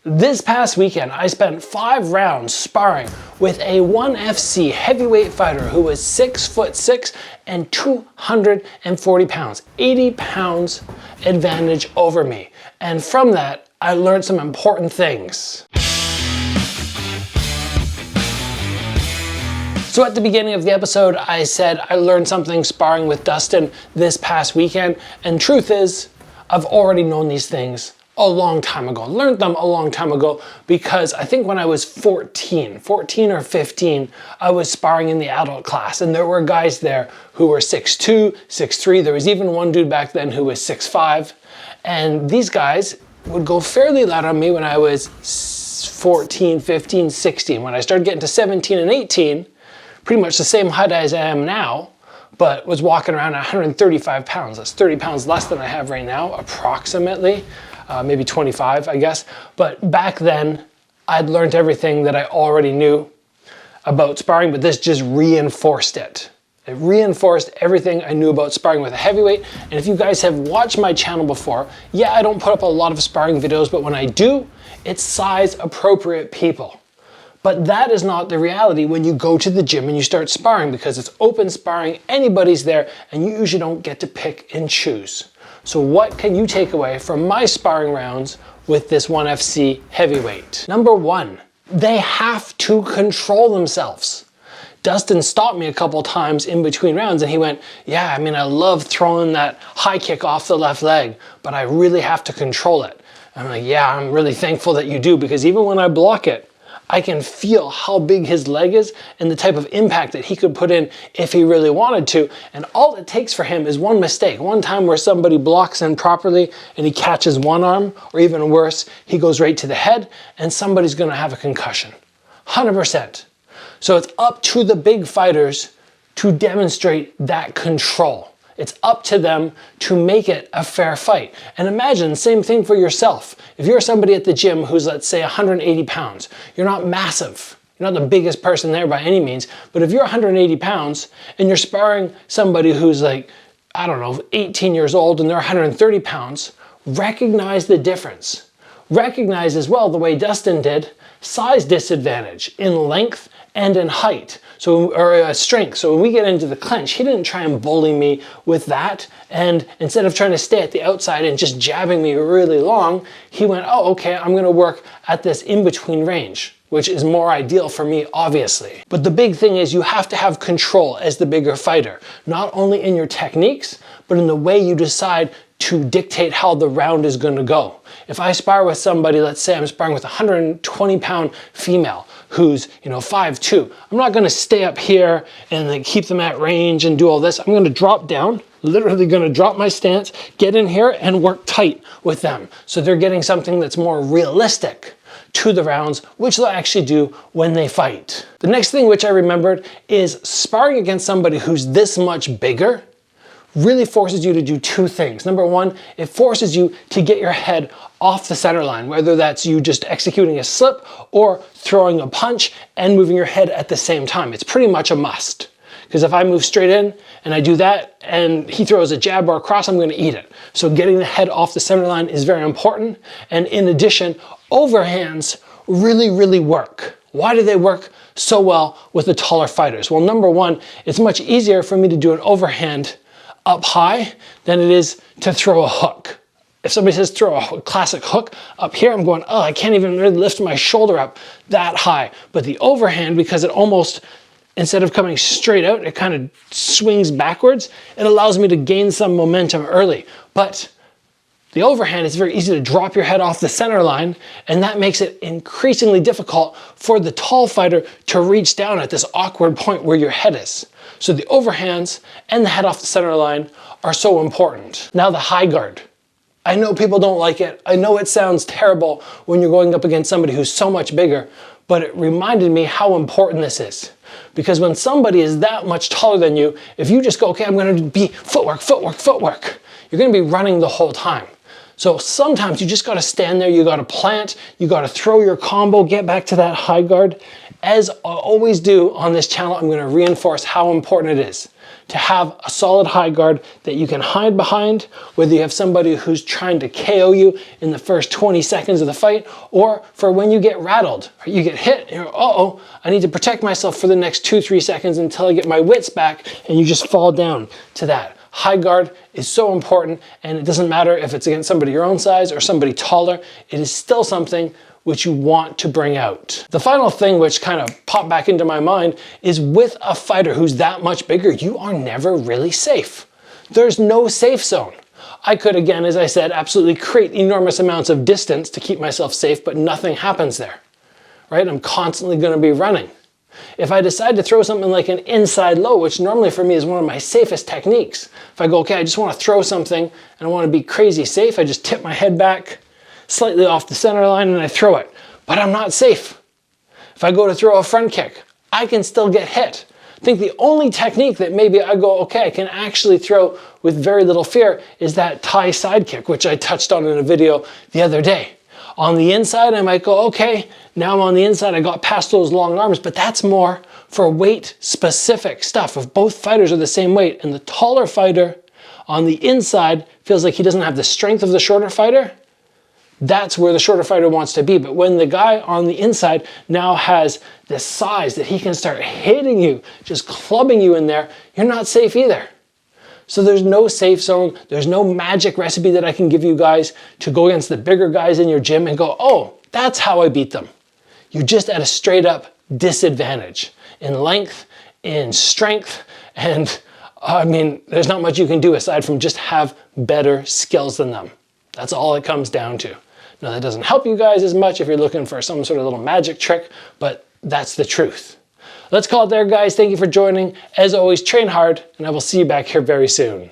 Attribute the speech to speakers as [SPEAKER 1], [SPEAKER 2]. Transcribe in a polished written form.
[SPEAKER 1] This past weekend, I spent 5 rounds sparring with a 1FC heavyweight fighter who was 6'6" and 240 pounds, 80 pounds advantage over me. And from that, I learned some important things. So at the beginning of the episode, I said I learned something sparring with Dustin this past weekend. And truth is, I've already known these things a long time ago, learned them a long time ago, because I think when I was 14 or 15, I was sparring in the adult class, and there were guys there who were 6'2", 6'3". There was even one dude back then who was 6'5", and these guys would go fairly loud on me when I was 14, 15, 16. When I started getting to 17 and 18, pretty much the same height as I am now, but was walking around at 135 pounds. That's 30 pounds less than I have right now, approximately. Maybe 25, I guess. But back then, I'd learned everything that I already knew about sparring, but this just reinforced it. It reinforced everything I knew about sparring with a heavyweight. And if you guys have watched my channel before, yeah, I don't put up a lot of sparring videos, but when I do, it's size appropriate people. But that is not the reality when you go to the gym and you start sparring, because it's open sparring, anybody's there, and you usually don't get to pick and choose. So what can you take away from my sparring rounds with this 1FC heavyweight? Number one, they have to control themselves. Dustin stopped me a couple times in between rounds and he went, yeah, I mean, I love throwing that high kick off the left leg, but I really have to control it. I'm like, yeah, I'm really thankful that you do, because even when I block it, I can feel how big his leg is and the type of impact that he could put in if he really wanted to. And all it takes for him is one mistake. One time where somebody blocks in properly and he catches one arm, or even worse, he goes right to the head and somebody's gonna have a concussion. 100%. So it's up to the big fighters to demonstrate that control. It's up to them to make it a fair fight. And imagine, same thing for yourself. If you're somebody at the gym who's, let's say, 180 pounds, you're not massive. You're not the biggest person there by any means, but if you're 180 pounds and you're sparring somebody who's like, I don't know, 18 years old and they're 130 pounds, recognize the difference. Recognize as well, the way Dustin did, size disadvantage in length and in height, or strength. So when we get into the clinch, he didn't try and bully me with that. And instead of trying to stay at the outside and just jabbing me really long, he went, oh, okay, I'm gonna work at this in-between range, which is more ideal for me, obviously. But the big thing is you have to have control as the bigger fighter, not only in your techniques, but in the way you decide to dictate how the round is gonna go. If I spar with somebody, let's say I'm sparring with a 120-pound female who's, 5'2", I'm not gonna stay up here and like keep them at range and do all this. I'm gonna drop down, literally gonna drop my stance, get in here and work tight with them. So they're getting something that's more realistic to the rounds, which they'll actually do when they fight. The next thing which I remembered is sparring against somebody who's this much bigger really forces you to do two things. Number one, it forces you to get your head off the center line, whether that's you just executing a slip or throwing a punch and moving your head at the same time. It's pretty much a must. Because if I move straight in and I do that and he throws a jab or a cross, I'm gonna eat it. So getting the head off the center line is very important. And in addition, overhands really work. Why do they work so well with the taller fighters? Well, number one, it's much easier for me to do an overhand up high than it is to throw a hook. If somebody says throw a classic hook up here, I'm going, oh, I can't even really lift my shoulder up that high. But the overhand, because it almost, instead of coming straight out, it kind of swings backwards, it allows me to gain some momentum early. But the overhand, it's very easy to drop your head off the center line, and that makes it increasingly difficult for the tall fighter to reach down at this awkward point where your head is. So the overhands and the head off the center line are so important. Now the high guard. I know people don't like it. I know it sounds terrible when you're going up against somebody who's so much bigger, but it reminded me how important this is. Because when somebody is that much taller than you, if you just go, okay, I'm gonna be footwork, you're gonna be running the whole time. So sometimes you just gotta stand there, you gotta plant, you gotta throw your combo, get back to that high guard. As I always do on this channel, I'm gonna reinforce how important it is to have a solid high guard that you can hide behind, whether you have somebody who's trying to KO you in the first 20 seconds of the fight, or for when you get rattled, or you get hit, and you're, uh-oh, I need to protect myself for the next 2-3 seconds until I get my wits back, and you just fall down to that. High guard is so important, and it doesn't matter if it's against somebody your own size or somebody taller, it is still something which you want to bring out. The final thing which kind of popped back into my mind is with a fighter who's that much bigger, you are never really safe. There's no safe zone. I could, again, as I said, absolutely create enormous amounts of distance to keep myself safe, but nothing happens there, right? I'm constantly gonna be running. If I decide to throw something like an inside low, which normally for me is one of my safest techniques, if I go, okay, I just wanna throw something and I wanna be crazy safe, I just tip my head back, slightly off the center line, and I throw it, but I'm not safe. If I go to throw a front kick, I can still get hit. I think the only technique that maybe I go, okay, I can actually throw with very little fear is that Thai side kick, which I touched on in a video the other day. On the inside, I might go, okay, now I'm on the inside, I got past those long arms, but that's more for weight specific stuff. If both fighters are the same weight and the taller fighter on the inside feels like he doesn't have the strength of the shorter fighter, that's where the shorter fighter wants to be. But when the guy on the inside now has this size that he can start hitting you, just clubbing you in there, you're not safe either. So there's no safe zone, there's no magic recipe that I can give you guys to go against the bigger guys in your gym and go, oh, that's how I beat them. You're just at a straight up disadvantage in length, in strength, and I mean, there's not much you can do aside from just have better skills than them. That's all it comes down to. Now that doesn't help you guys as much if you're looking for some sort of little magic trick, but that's the truth. Let's call it there, guys. Thank you for joining. As always, train hard, and I will see you back here very soon.